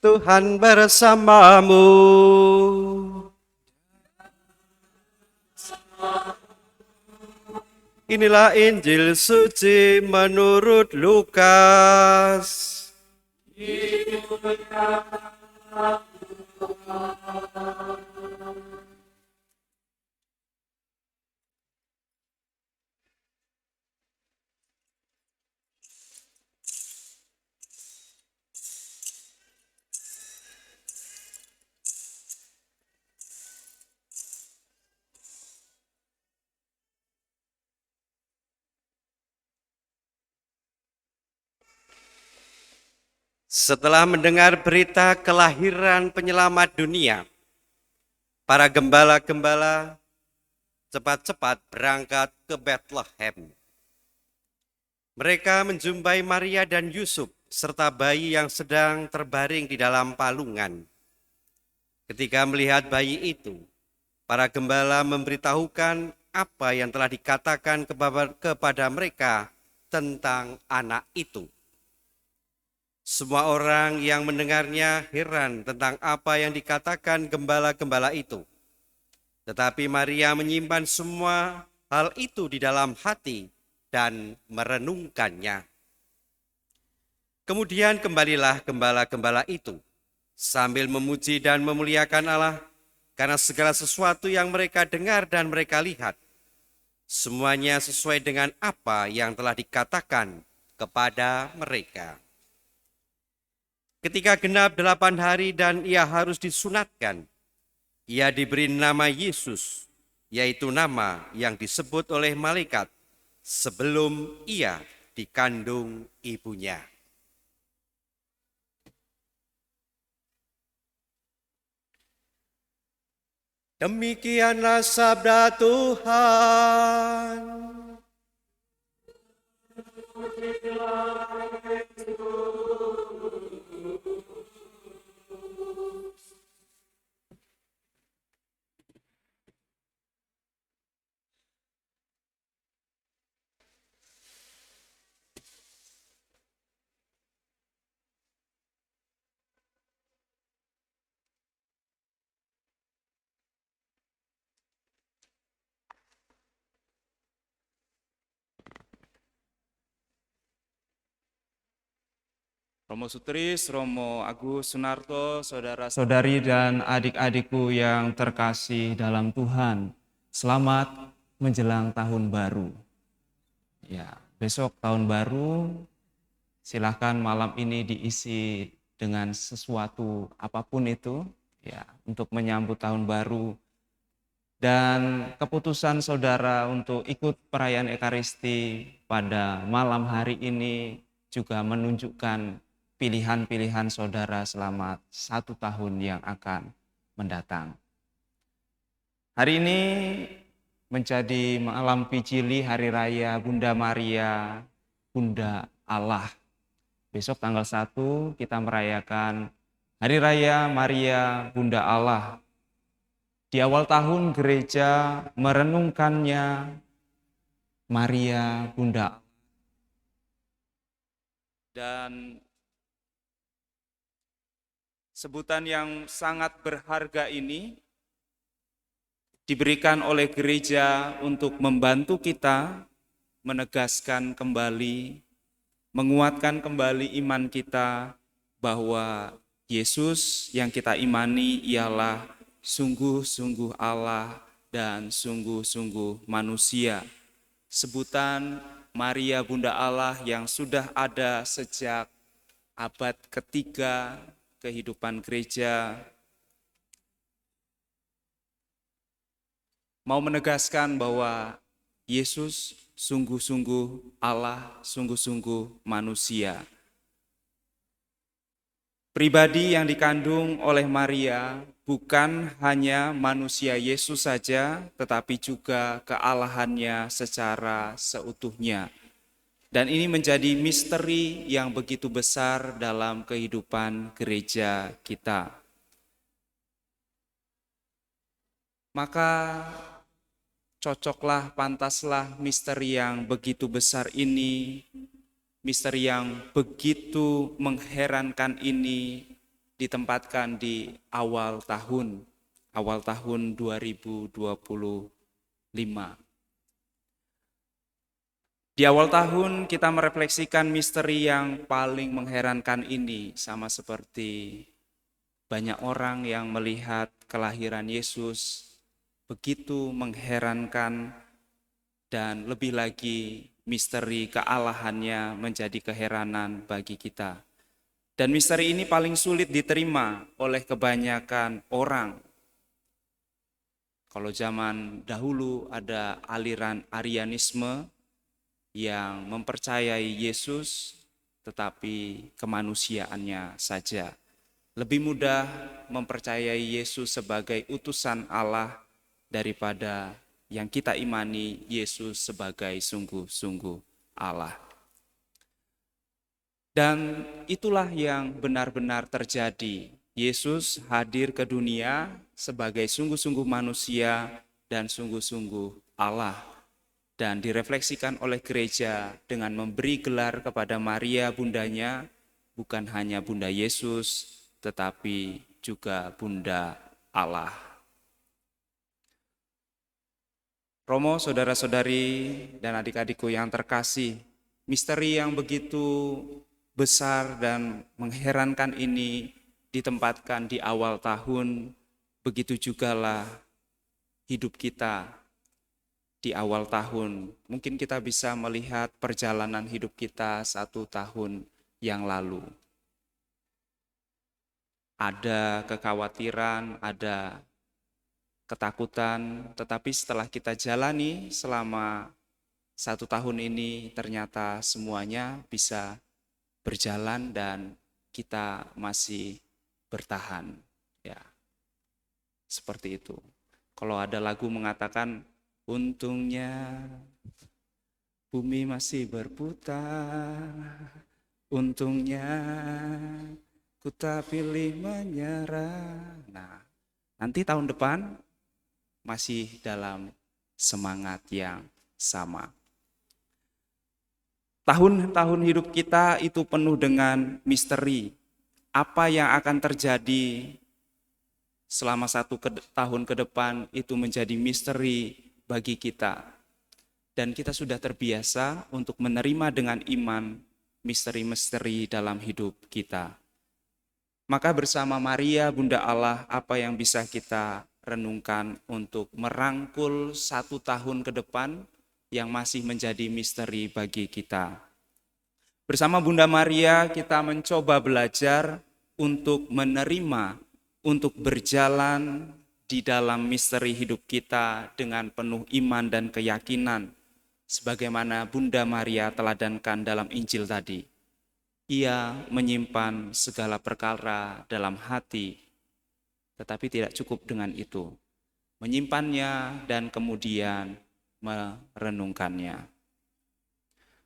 Tuhan bersamamu. Inilah Injil suci menurut Lukas. Setelah mendengar berita kelahiran penyelamat dunia, para gembala-gembala cepat-cepat berangkat ke Bethlehem. Mereka menjumpai Maria dan Yusuf serta bayi yang sedang terbaring di dalam palungan. Ketika melihat bayi itu, para gembala memberitahukan apa yang telah dikatakan kepada mereka tentang anak itu. Semua orang yang mendengarnya heran tentang apa yang dikatakan gembala-gembala itu. Tetapi Maria menyimpan semua hal itu di dalam hati dan merenungkannya. Kemudian kembalilah gembala-gembala itu sambil memuji dan memuliakan Allah karena segala sesuatu yang mereka dengar dan mereka lihat. Semuanya sesuai dengan apa yang telah dikatakan kepada mereka. Ketika genap 8 hari dan ia harus disunatkan, ia diberi nama Yesus, yaitu nama yang disebut oleh malaikat sebelum ia dikandung ibunya. Demikianlah sabda Tuhan. Romo Sutris, Romo Agus Sunarto, saudara-saudari dan adik-adikku yang terkasih dalam Tuhan, selamat menjelang tahun baru. Ya, besok tahun baru, silakan malam ini diisi dengan sesuatu apapun itu, ya, untuk menyambut tahun baru. Dan keputusan saudara untuk ikut perayaan Ekaristi pada malam hari ini juga menunjukkan pilihan-pilihan saudara selama 1 tahun yang akan mendatang. Hari ini menjadi malam Picili Hari Raya Bunda Maria, Bunda Allah. Besok tanggal 1 kita merayakan Hari Raya Maria Bunda Allah. Di awal tahun gereja merenungkannya Maria Bunda dan sebutan yang sangat berharga ini diberikan oleh gereja untuk membantu kita menegaskan kembali, menguatkan kembali iman kita bahwa Yesus yang kita imani ialah sungguh-sungguh Allah dan sungguh-sungguh manusia. Sebutan Maria Bunda Allah yang sudah ada sejak abad ketiga kehidupan gereja mau menegaskan bahwa Yesus sungguh-sungguh Allah, sungguh-sungguh manusia. Pribadi yang dikandung oleh Maria bukan hanya manusia Yesus saja, tetapi juga kealahannya secara seutuhnya. Dan ini menjadi misteri yang begitu besar dalam kehidupan gereja kita. Maka cocoklah, pantaslah misteri yang begitu besar ini, misteri yang begitu mengherankan ini ditempatkan di awal tahun 2025. Di awal tahun kita merefleksikan misteri yang paling mengherankan ini, sama seperti banyak orang yang melihat kelahiran Yesus begitu mengherankan, dan lebih lagi misteri kealahannya menjadi keheranan bagi kita. Dan misteri ini paling sulit diterima oleh kebanyakan orang. Kalau zaman dahulu ada aliran Arianisme yang mempercayai Yesus tetapi kemanusiaannya saja. Lebih mudah mempercayai Yesus sebagai utusan Allah daripada yang kita imani Yesus sebagai sungguh-sungguh Allah. Dan itulah yang benar-benar terjadi. Yesus hadir ke dunia sebagai sungguh-sungguh manusia dan sungguh-sungguh Allah. Dan direfleksikan oleh gereja dengan memberi gelar kepada Maria bundanya, bukan hanya Bunda Yesus, tetapi juga Bunda Allah. Romo, saudara-saudari, dan adik-adikku yang terkasih, misteri yang begitu besar dan mengherankan ini ditempatkan di awal tahun, begitu jugalah hidup kita di awal tahun. Mungkin kita bisa melihat perjalanan hidup kita 1 tahun yang lalu. Ada kekhawatiran, ada ketakutan, tetapi setelah kita jalani selama 1 tahun ini, ternyata semuanya bisa berjalan dan kita masih bertahan. Ya, seperti itu. Kalau ada lagu mengatakan, untungnya bumi masih berputar, untungnya ku tak pilih menyerah. Nah, nanti tahun depan masih dalam semangat yang sama. Tahun-tahun hidup kita itu penuh dengan misteri. Apa yang akan terjadi selama 1 tahun ke depan itu menjadi misteri bagi kita. Dan kita sudah terbiasa untuk menerima dengan iman misteri-misteri dalam hidup kita. Maka bersama Maria, Bunda Allah, apa yang bisa kita renungkan untuk merangkul 1 tahun ke depan yang masih menjadi misteri bagi kita. Bersama Bunda Maria kita mencoba belajar untuk menerima, untuk berjalan di dalam misteri hidup kita dengan penuh iman dan keyakinan, sebagaimana Bunda Maria teladankan dalam Injil tadi. Ia menyimpan segala perkara dalam hati, tetapi tidak cukup dengan itu. Menyimpannya dan kemudian merenungkannya.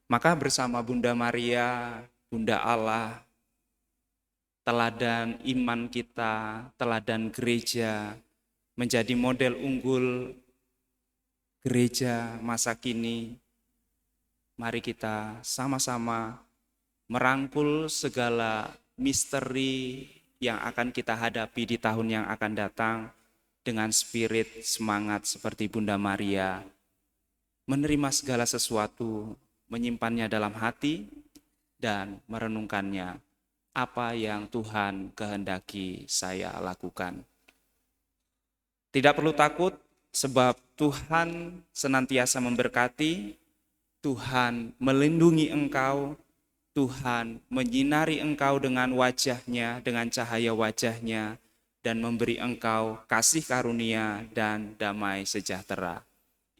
Maka bersama Bunda Maria, Bunda Allah, teladan iman kita, teladan gereja, menjadi model unggul gereja masa kini. Mari kita sama-sama merangkul segala misteri yang akan kita hadapi di tahun yang akan datang dengan spirit semangat seperti Bunda Maria, menerima segala sesuatu, menyimpannya dalam hati dan merenungkannya. Apa yang Tuhan kehendaki saya lakukan. Tidak perlu takut, sebab Tuhan senantiasa memberkati, Tuhan melindungi engkau, Tuhan menyinari engkau dengan wajah-Nya, dengan cahaya wajah-Nya, dan memberi engkau kasih karunia dan damai sejahtera.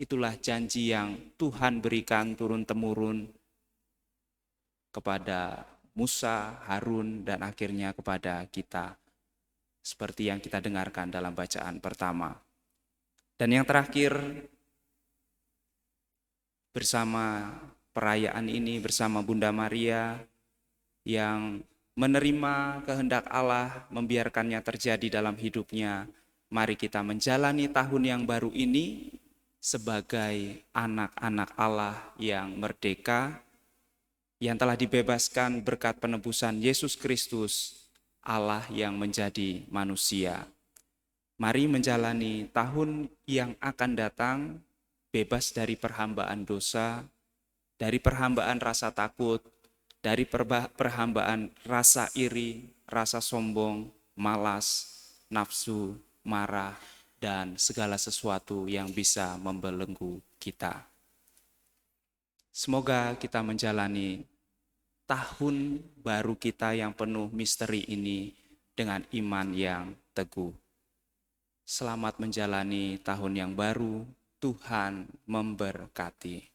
Itulah janji yang Tuhan berikan turun-temurun kepada Musa, Harun, dan akhirnya kepada kita. Seperti yang kita dengarkan dalam bacaan pertama. Dan yang terakhir, bersama perayaan ini, bersama Bunda Maria yang menerima kehendak Allah, membiarkannya terjadi dalam hidupnya, mari kita menjalani tahun yang baru ini sebagai anak-anak Allah yang merdeka, yang telah dibebaskan berkat penebusan Yesus Kristus, Allah yang menjadi manusia. Mari menjalani tahun yang akan datang bebas dari perhambaan dosa, dari perhambaan rasa takut, dari perhambaan rasa iri, rasa sombong, malas, nafsu, marah, dan segala sesuatu yang bisa membelenggu kita. Semoga kita menjalani tahun baru kita yang penuh misteri ini dengan iman yang teguh. Selamat menjalani tahun yang baru, Tuhan memberkati.